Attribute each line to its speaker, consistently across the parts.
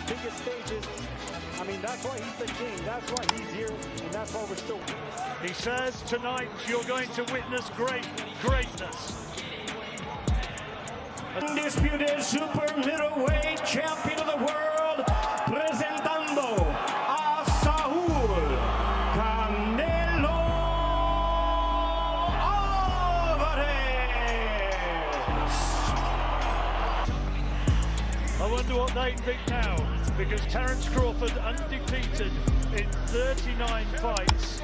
Speaker 1: biggest stages. I mean, that's why he's the king. That's why he's here, and that's why we're still.
Speaker 2: He says tonight you're going to witness greatness.
Speaker 3: Undisputed super middleweight champion of the world, presentando a Saul Canelo Alvarez.
Speaker 2: I wonder what they think now, because Terence Crawford undefeated in 39 fights.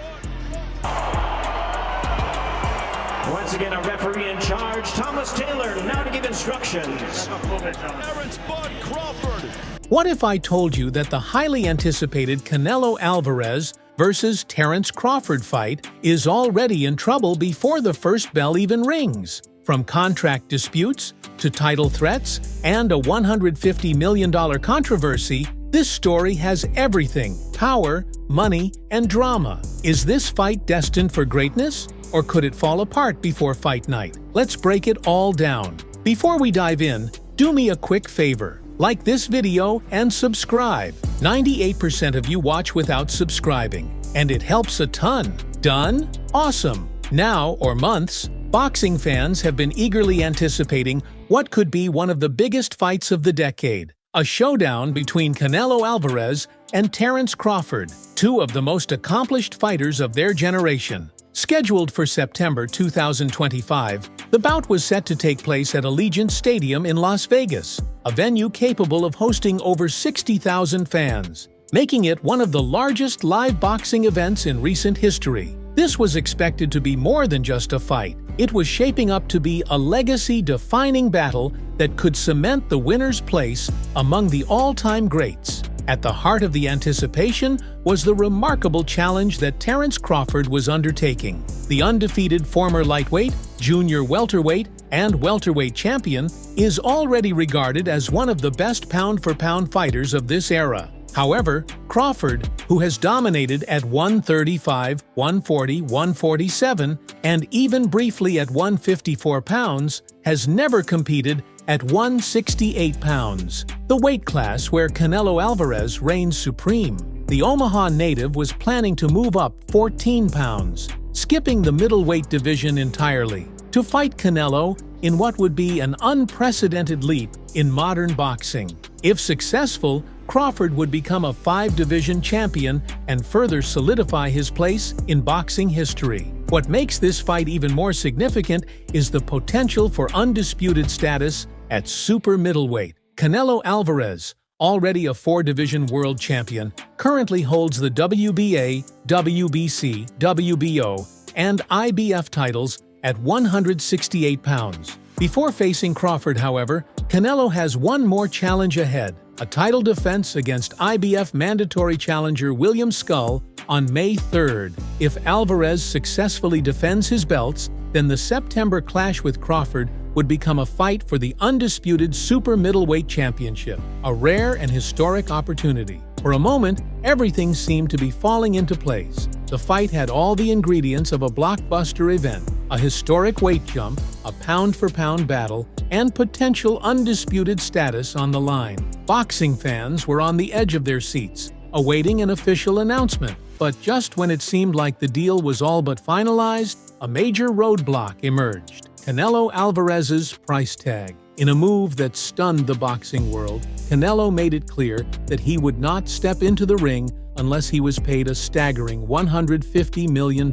Speaker 3: Once again, a referee in charge, Thomas Taylor, now to give instructions.
Speaker 2: Terence Bud Crawford.
Speaker 4: What if I told you that the highly anticipated Canelo Alvarez versus Terence Crawford fight is already in trouble before the first bell even rings? From contract disputes to title threats and a $150 million controversy, this story has everything: power, money, and drama. Is this fight destined for greatness? Or could it fall apart before fight night? Let's break it all down. Before we dive in, do me a quick favor. Like this video and subscribe. 98% of you watch without subscribing, and it helps a ton. Done? Awesome! Now, or months, boxing fans have been eagerly anticipating what could be one of the biggest fights of the decade. A showdown between Canelo Alvarez and Terence Crawford, two of the most accomplished fighters of their generation. Scheduled for September 2025, the bout was set to take place at Allegiant Stadium in Las Vegas, a venue capable of hosting over 60,000 fans, making it one of the largest live boxing events in recent history. This was expected to be more than just a fight. It was shaping up to be a legacy-defining battle that could cement the winner's place among the all-time greats. At the heart of the anticipation was the remarkable challenge that Terence Crawford was undertaking. The undefeated former lightweight, junior welterweight, and welterweight champion is already regarded as one of the best pound-for-pound fighters of this era. However, Crawford, who has dominated at 135, 140, 147, and even briefly at 154 pounds, has never competed at 168 pounds, the weight class where Canelo Alvarez reigns supreme. The Omaha native was planning to move up 14 pounds, skipping the middleweight division entirely, to fight Canelo in what would be an unprecedented leap in modern boxing. If successful, Crawford would become a 5-division champion and further solidify his place in boxing history. What makes this fight even more significant is the potential for undisputed status at super middleweight. Canelo Alvarez, already a 4-division world champion, currently holds the WBA, WBC, WBO, and IBF titles at 168 pounds. Before facing Crawford, however, Canelo has one more challenge ahead: a title defense against IBF mandatory challenger William Skull on May 3rd. If Alvarez successfully defends his belts, then the September clash with Crawford would become a fight for the undisputed super middleweight championship, a rare and historic opportunity. For a moment, everything seemed to be falling into place. The fight had all the ingredients of a blockbuster event: a historic weight jump, a pound-for-pound battle, and potential undisputed status on the line. Boxing fans were on the edge of their seats, awaiting an official announcement. But just when it seemed like the deal was all but finalized, a major roadblock emerged: Canelo Alvarez's price tag. In a move that stunned the boxing world, Canelo made it clear that he would not step into the ring unless he was paid a staggering $150 million.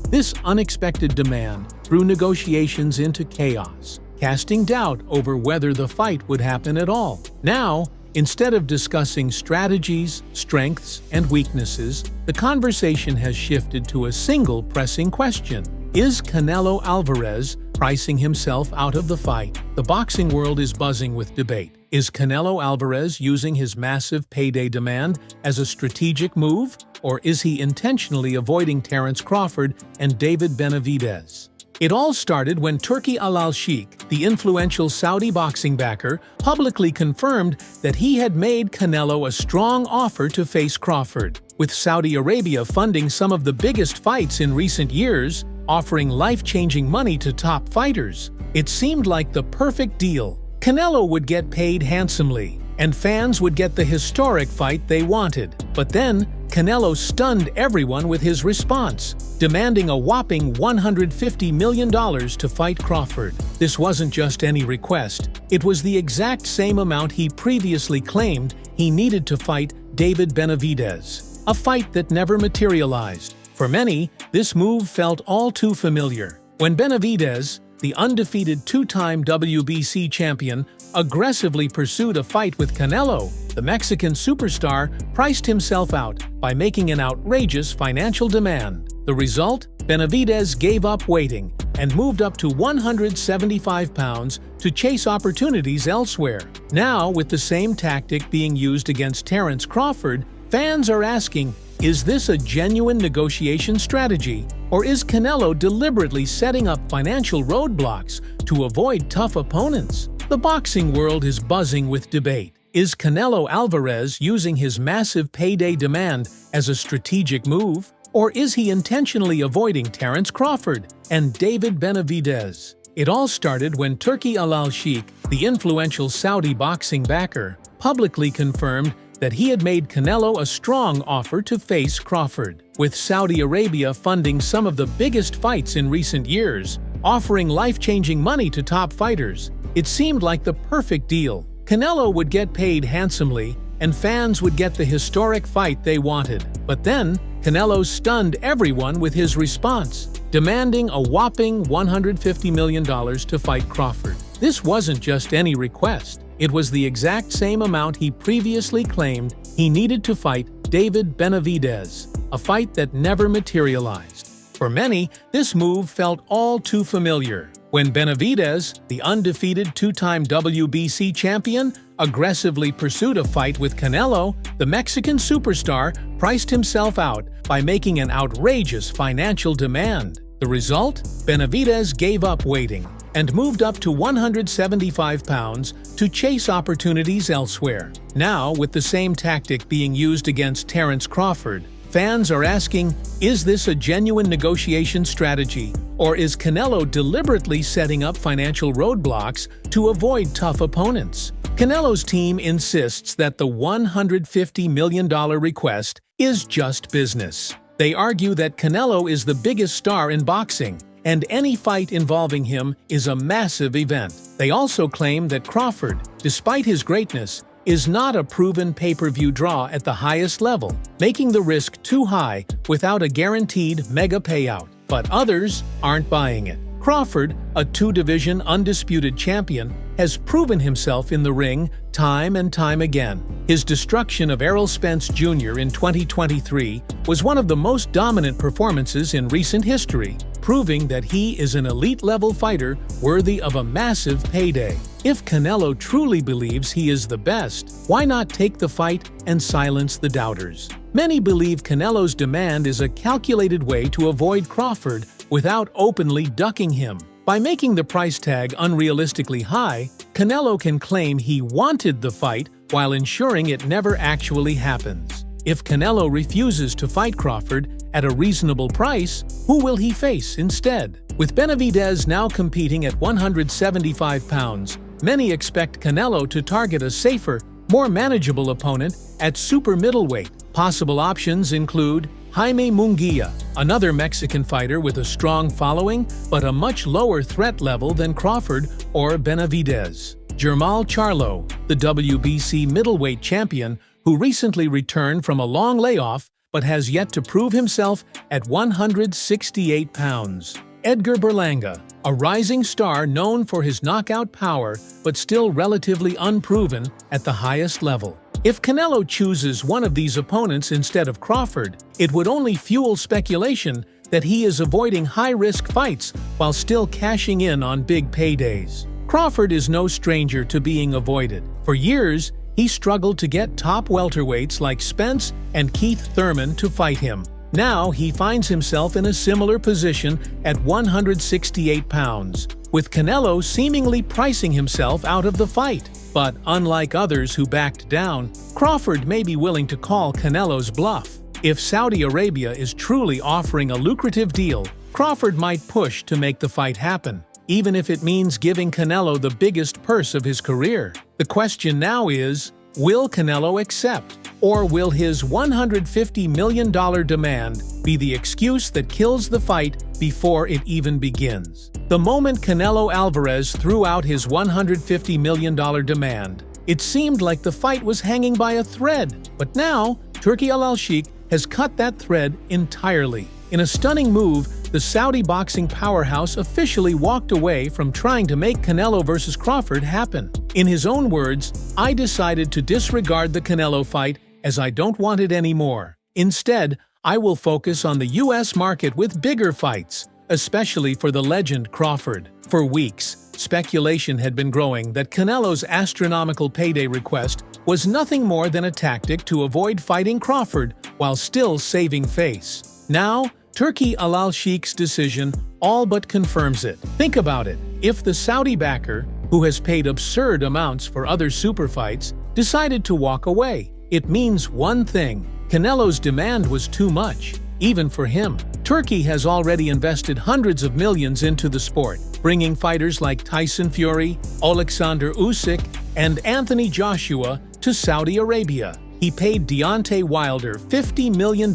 Speaker 4: This unexpected demand threw negotiations into chaos, casting doubt over whether the fight would happen at all. Now, instead of discussing strategies, strengths, and weaknesses, the conversation has shifted to a single pressing question: is Canelo Alvarez pricing himself out of the fight? The boxing world is buzzing with debate. Is Canelo Alvarez using his massive payday demand as a strategic move, or is he intentionally avoiding Terence Crawford and David Benavidez? It all started when Turki alalshikh, the influential Saudi boxing backer, publicly confirmed that he had made Canelo a strong offer to face Crawford. With Saudi Arabia funding some of the biggest fights in recent years, offering life-changing money to top fighters, it seemed like the perfect deal. Canelo would get paid handsomely, and fans would get the historic fight they wanted. But then, Canelo stunned everyone with his response, demanding a whopping $150 million to fight Crawford. This wasn't just any request, it was the exact same amount he previously claimed he needed to fight David Benavidez, a fight that never materialized. For many, this move felt all too familiar. When Benavidez, the undefeated two-time WBC champion, aggressively pursued a fight with Canelo, the Mexican superstar priced himself out by making an outrageous financial demand. The result? Benavidez gave up waiting and moved up to 175 pounds to chase opportunities elsewhere. Now, with the same tactic being used against Terence Crawford, fans are asking, is this a genuine negotiation strategy, or is Canelo deliberately setting up financial roadblocks to avoid tough opponents? The boxing world is buzzing with debate. Is Canelo Alvarez using his massive payday demand as a strategic move, or is he intentionally avoiding Terence Crawford and David Benavidez? It all started when Turki alalshikh, the influential Saudi boxing backer, publicly confirmed that he had made Canelo a strong offer to face Crawford, with Saudi Arabia funding some of the biggest fights in recent years, offering life-changing money to top fighters. It seemed like the perfect deal. Canelo would get paid handsomely, and fans would get the historic fight they wanted. But then, Canelo stunned everyone with his response, demanding a whopping $150 million to fight Crawford. This wasn't just any request. It was the exact same amount he previously claimed he needed to fight David Benavidez, a fight that never materialized. For many, this move felt all too familiar. When Benavidez, the undefeated two-time WBC champion, aggressively pursued a fight with Canelo, the Mexican superstar priced himself out by making an outrageous financial demand. The result? Benavidez gave up waiting and moved up to 175 pounds to chase opportunities elsewhere. Now, with the same tactic being used against Terence Crawford, fans are asking, is this a genuine negotiation strategy, or is Canelo deliberately setting up financial roadblocks to avoid tough opponents? Canelo's team insists that the $150 million request is just business. They argue that Canelo is the biggest star in boxing, and any fight involving him is a massive event. They also claim that Crawford, despite his greatness, is not a proven pay-per-view draw at the highest level, making the risk too high without a guaranteed mega payout. But others aren't buying it. Crawford, a two-division undisputed champion, has proven himself in the ring time and time again. His destruction of Errol Spence Jr. in 2023 was one of the most dominant performances in recent history, proving that he is an elite-level fighter worthy of a massive payday. If Canelo truly believes he is the best, why not take the fight and silence the doubters? Many believe Canelo's demand is a calculated way to avoid Crawford without openly ducking him. By making the price tag unrealistically high, Canelo can claim he wanted the fight while ensuring it never actually happens. If Canelo refuses to fight Crawford at a reasonable price, who will he face instead? With Benavidez now competing at 175 pounds, many expect Canelo to target a safer, more manageable opponent at super middleweight. Possible options include Jaime Munguia, another Mexican fighter with a strong following but a much lower threat level than Crawford or Benavidez. Jermall Charlo, the WBC middleweight champion who recently returned from a long layoff but has yet to prove himself at 168 pounds. Edgar Berlanga, a rising star known for his knockout power but still relatively unproven at the highest level. If Canelo chooses one of these opponents instead of Crawford, it would only fuel speculation that he is avoiding high-risk fights while still cashing in on big paydays. Crawford is no stranger to being avoided. For years, he struggled to get top welterweights like Spence and Keith Thurman to fight him. Now he finds himself in a similar position at 168 pounds, with Canelo seemingly pricing himself out of the fight. But unlike others who backed down, Crawford may be willing to call Canelo's bluff. If Saudi Arabia is truly offering a lucrative deal, Crawford might push to make the fight happen, even if it means giving Canelo the biggest purse of his career. The question now is, Will Canelo accept? Or will his $150 million demand be the excuse that kills the fight before it even begins? The moment Canelo Alvarez threw out his $150 million demand, it seemed like the fight was hanging by a thread. But now, Turki alalshikh has cut that thread entirely. In a stunning move, the Saudi boxing powerhouse officially walked away from trying to make Canelo vs Crawford happen. In his own words, "I decided to disregard the Canelo fight as I don't want it anymore. Instead, I will focus on the US market with bigger fights, especially for the legend Crawford." For weeks, speculation had been growing that Canelo's astronomical payday request was nothing more than a tactic to avoid fighting Crawford while still saving face. Now, Turki alalshikh's decision all but confirms it. Think about it. If the Saudi backer, who has paid absurd amounts for other super fights, decided to walk away, it means one thing: Canelo's demand was too much, even for him. Turkey has already invested hundreds of millions into the sport, bringing fighters like Tyson Fury, Alexander Usyk, and Anthony Joshua to Saudi Arabia. He paid Deontay Wilder $50 million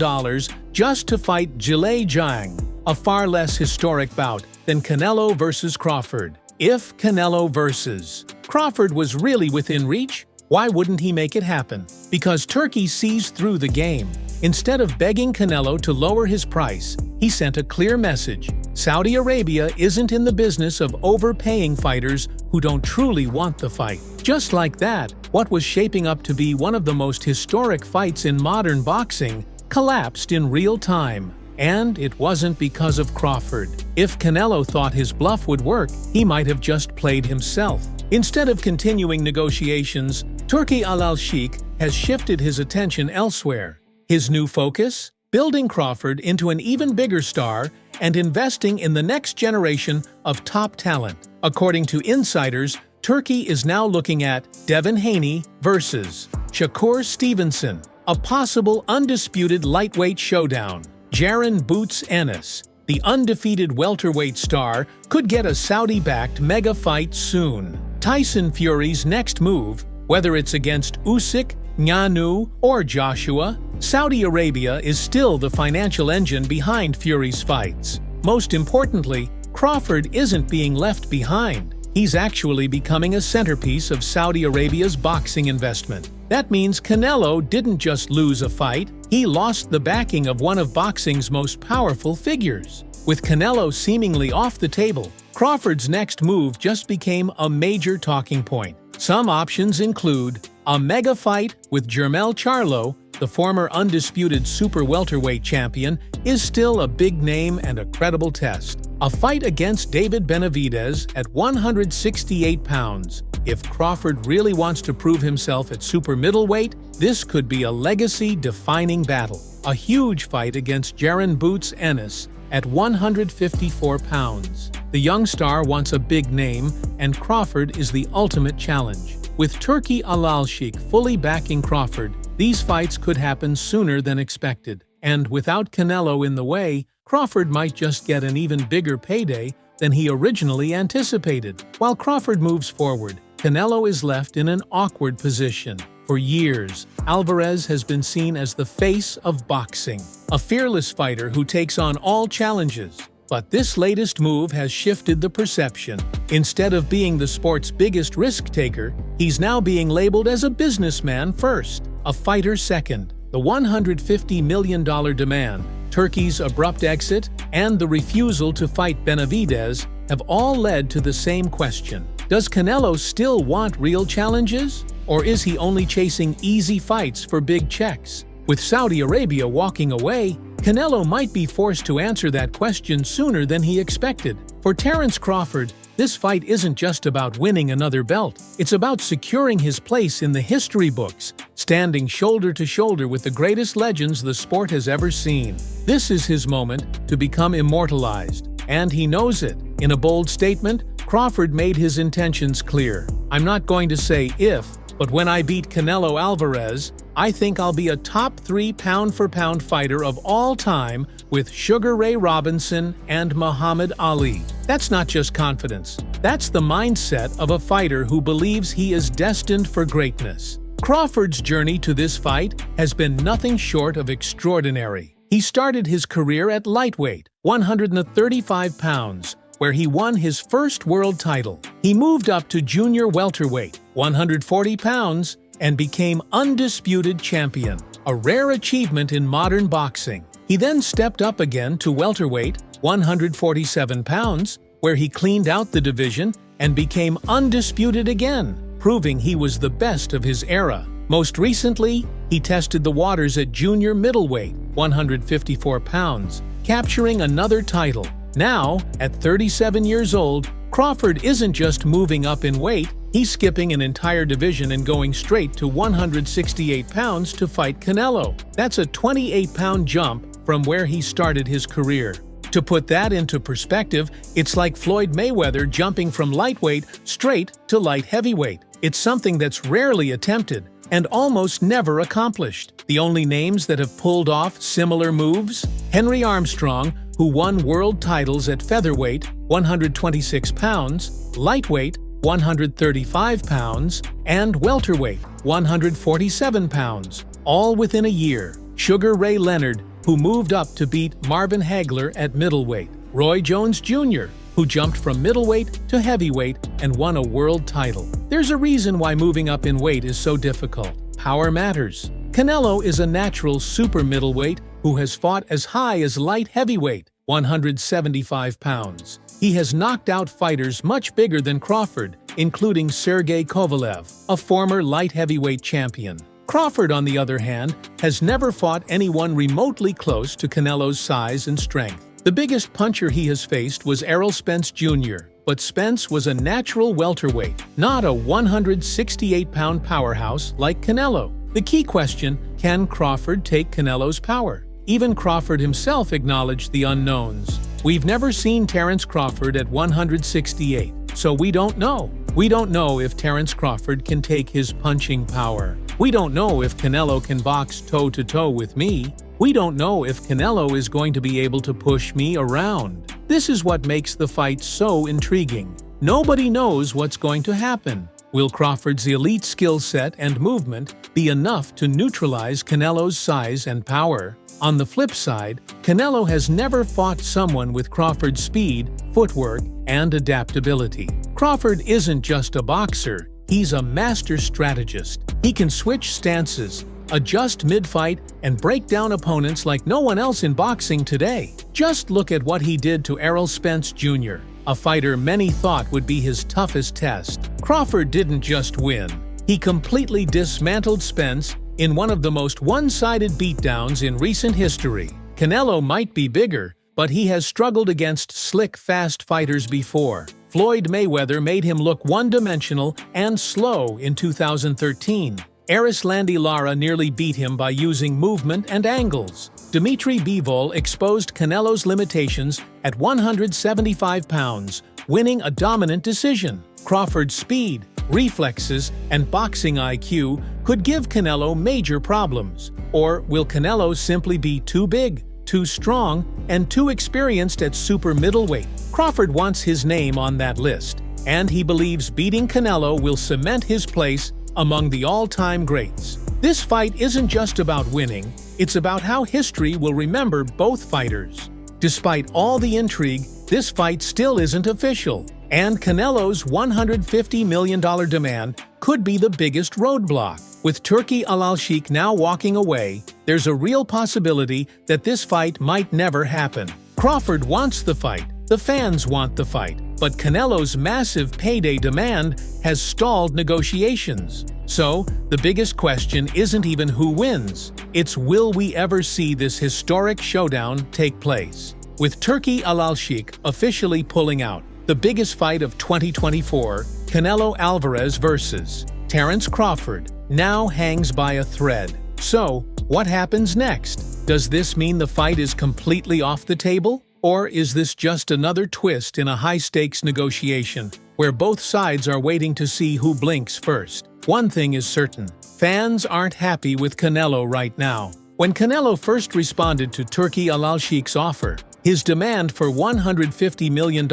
Speaker 4: just to fight Zhilei Zhang, a far less historic bout than Canelo vs Crawford. If Canelo vs Crawford was really within reach, why wouldn't he make it happen? Because Turkey sees through the game. Instead of begging Canelo to lower his price, he sent a clear message: Saudi Arabia isn't in the business of overpaying fighters who don't truly want the fight. Just like that, what was shaping up to be one of the most historic fights in modern boxing collapsed in real time. And it wasn't because of Crawford. If Canelo thought his bluff would work, he might have just played himself. Instead of continuing negotiations, Turki alalshikh has shifted his attention elsewhere. His new focus? Building Crawford into an even bigger star and investing in the next generation of top talent. According to insiders, Turkey is now looking at Devin Haney vs Shakur Stevenson, a possible undisputed lightweight showdown. Jaron Boots Ennis, the undefeated welterweight star, could get a Saudi-backed mega fight soon. Tyson Fury's next move, whether it's against Usyk, Ngannou, or Joshua, Saudi Arabia is still the financial engine behind Fury's fights. Most importantly, Crawford isn't being left behind. He's actually becoming a centerpiece of Saudi Arabia's boxing investment. That means Canelo didn't just lose a fight, he lost the backing of one of boxing's most powerful figures. With Canelo seemingly off the table, Crawford's next move just became a major talking point. Some options include a mega fight with Jermell Charlo. The former undisputed super welterweight champion is still a big name and a credible test. A fight against David Benavidez at 168 pounds. If Crawford really wants to prove himself at super middleweight, this could be a legacy-defining battle. A huge fight against Jaron Boots Ennis at 154 pounds. The young star wants a big name, and Crawford is the ultimate challenge. With Turki alalshikh fully backing Crawford, these fights could happen sooner than expected. And without Canelo in the way, Crawford might just get an even bigger payday than he originally anticipated. While Crawford moves forward, Canelo is left in an awkward position. For years, Alvarez has been seen as the face of boxing, a fearless fighter who takes on all challenges. But this latest move has shifted the perception. Instead of being the sport's biggest risk-taker, he's now being labeled as a businessman first, a fighter second. The $150 million demand, Turkey's abrupt exit, and the refusal to fight Benavidez have all led to the same question. Does Canelo still want real challenges? Or is he only chasing easy fights for big checks? With Saudi Arabia walking away, Canelo might be forced to answer that question sooner than he expected. For Terence Crawford, this fight isn't just about winning another belt. It's about securing his place in the history books, standing shoulder to shoulder with the greatest legends the sport has ever seen. This is his moment to become immortalized, and he knows it. In a bold statement, Crawford made his intentions clear. "I'm not going to say if, but when I beat Canelo Alvarez, I think I'll be a top 3 pound-for-pound fighter of all time with Sugar Ray Robinson and Muhammad Ali." That's not just confidence. That's the mindset of a fighter who believes he is destined for greatness. Crawford's journey to this fight has been nothing short of extraordinary. He started his career at lightweight, 135 pounds, where he won his first world title. He moved up to junior welterweight, 140 pounds, and became undisputed champion, a rare achievement in modern boxing. He then stepped up again to welterweight, 147 pounds, where he cleaned out the division and became undisputed again, proving he was the best of his era. Most recently, he tested the waters at junior middleweight, 154 pounds, capturing another title. Now, at 37 years old, Crawford isn't just moving up in weight, he's skipping an entire division and going straight to 168 pounds to fight Canelo. That's a 28-pound jump from where he started his career. To put that into perspective, it's like Floyd Mayweather jumping from lightweight straight to light heavyweight. It's something that's rarely attempted and almost never accomplished. The only names that have pulled off similar moves? Henry Armstrong, who won world titles at featherweight, 126 pounds, lightweight, 135 pounds, and welterweight, 147 pounds, all within a year. Sugar Ray Leonard, who moved up to beat Marvin Hagler at middleweight. Roy Jones Jr., who jumped from middleweight to heavyweight and won a world title. There's a reason why moving up in weight is so difficult. Power matters. Canelo is a natural super middleweight who has fought as high as light heavyweight, 175 pounds. He has knocked out fighters much bigger than Crawford, including Sergey Kovalev, a former light heavyweight champion. Crawford, on the other hand, has never fought anyone remotely close to Canelo's size and strength. The biggest puncher he has faced was Errol Spence Jr., but Spence was a natural welterweight, not a 168-pound powerhouse like Canelo. The key question: can Crawford take Canelo's power? Even Crawford himself acknowledged the unknowns. We've never seen Terence Crawford at 168, so we don't know. We don't know if Terence Crawford can take his punching power. We don't know if Canelo can box toe-to-toe with me. We don't know if Canelo is going to be able to push me around. This is what makes the fight so intriguing. Nobody knows what's going to happen. Will Crawford's elite skill set and movement be enough to neutralize Canelo's size and power? On the flip side, Canelo has never fought someone with Crawford's speed, footwork, and adaptability. Crawford isn't just a boxer, he's a master strategist. He can switch stances, adjust mid-fight, and break down opponents like no one else in boxing today. Just look at what he did to Errol Spence Jr., a fighter many thought would be his toughest test. Crawford didn't just win. He completely dismantled Spence in one of the most one-sided beatdowns in recent history. Canelo might be bigger, but he has struggled against slick, fast fighters before. Floyd Mayweather made him look one-dimensional and slow in 2013. Erislandy Lara nearly beat him by using movement and angles. Dimitri Bivol exposed Canelo's limitations at 175 pounds, winning a dominant decision. Crawford's speed, reflexes, and boxing IQ could give Canelo major problems. Or will Canelo simply be too big, too strong, and too experienced at super middleweight? Crawford wants his name on that list, and he believes beating Canelo will cement his place among the all-time greats. This fight isn't just about winning, it's about how history will remember both fighters. Despite all the intrigue, this fight still isn't official, and Canelo's $150 million demand could be the biggest roadblock. With Turki alalshikh now walking away, there's a real possibility that this fight might never happen. Crawford wants the fight, the fans want the fight, but Canelo's massive payday demand has stalled negotiations. So, the biggest question isn't even who wins, it's will we ever see this historic showdown take place? With Turki alalshikh officially pulling out, the biggest fight of 2024, Canelo Alvarez vs. Terence Crawford, now hangs by a thread. So, what happens next? Does this mean the fight is completely off the table? Or is this just another twist in a high-stakes negotiation, where both sides are waiting to see who blinks first? One thing is certain, fans aren't happy with Canelo right now. When Canelo first responded to Turki alalshikh's offer, his demand for $150 million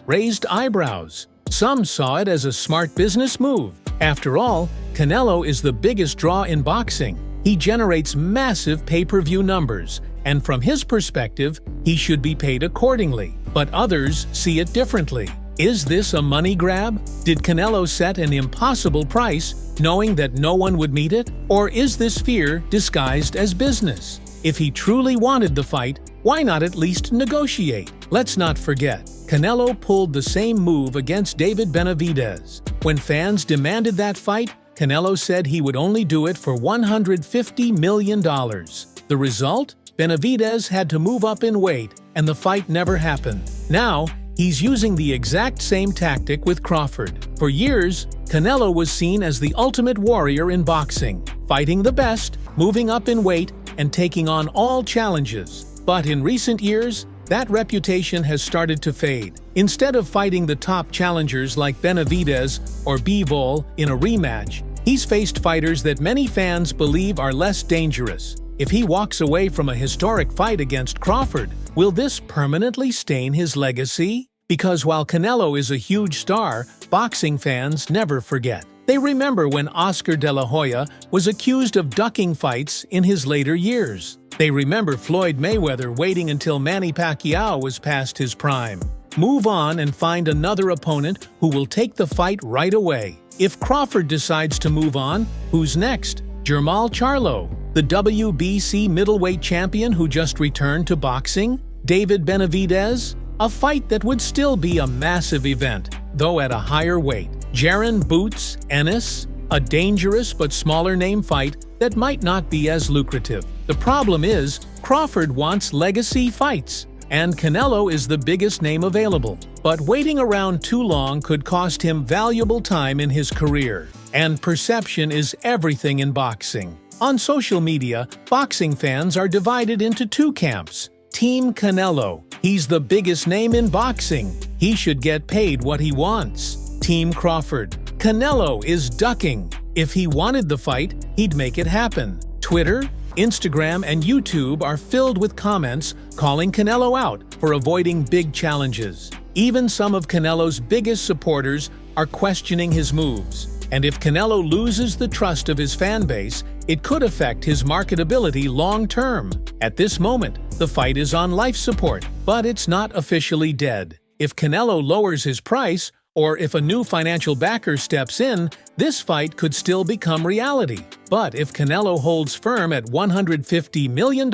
Speaker 4: raised eyebrows. Some saw it as a smart business move. After all, Canelo is the biggest draw in boxing. He generates massive pay-per-view numbers, and from his perspective, he should be paid accordingly. But others see it differently. Is this a money grab? Did Canelo set an impossible price, knowing that no one would meet it? Or is this fear disguised as business? If he truly wanted the fight, why not at least negotiate? Let's not forget, Canelo pulled the same move against David Benavidez. When fans demanded that fight, Canelo said he would only do it for $150 million. The result? Benavidez had to move up in weight, and the fight never happened. Now, he's using the exact same tactic with Crawford. For years, Canelo was seen as the ultimate warrior in boxing, fighting the best, moving up in weight, and taking on all challenges. But in recent years, that reputation has started to fade. Instead of fighting the top challengers like Benavidez or Bivol in a rematch, he's faced fighters that many fans believe are less dangerous. If he walks away from a historic fight against Crawford, will this permanently stain his legacy? Because while Canelo is a huge star, boxing fans never forget. They remember when Oscar De La Hoya was accused of ducking fights in his later years. They remember Floyd Mayweather waiting until Manny Pacquiao was past his prime. Move on and find another opponent who will take the fight right away. If Crawford decides to move on, who's next? Jermall Charlo, the WBC middleweight champion who just returned to boxing? David Benavidez? A fight that would still be a massive event, though at a higher weight. Jaron Boots Ennis? A dangerous but smaller name fight that might not be as lucrative. The problem is, Crawford wants legacy fights, and Canelo is the biggest name available. But waiting around too long could cost him valuable time in his career. And perception is everything in boxing. On social media, boxing fans are divided into two camps. Team Canelo. He's the biggest name in boxing. He should get paid what he wants. Team Crawford. Canelo is ducking. If he wanted the fight, he'd make it happen. Twitter, Instagram, and YouTube are filled with comments calling Canelo out for avoiding big challenges. Even some of Canelo's biggest supporters are questioning his moves. And if Canelo loses the trust of his fan base, it could affect his marketability long-term. At this moment, the fight is on life support, but it's not officially dead. If Canelo lowers his price, or if a new financial backer steps in, this fight could still become reality. But if Canelo holds firm at $150 million,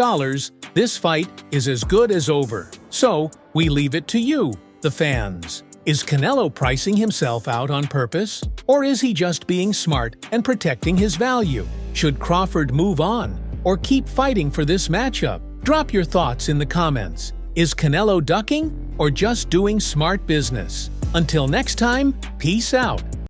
Speaker 4: this fight is as good as over. So, we leave it to you, the fans. Is Canelo pricing himself out on purpose? Or is he just being smart and protecting his value? Should Crawford move on, or keep fighting for this matchup? Drop your thoughts in the comments. Is Canelo ducking, or just doing smart business? Until next time, peace out.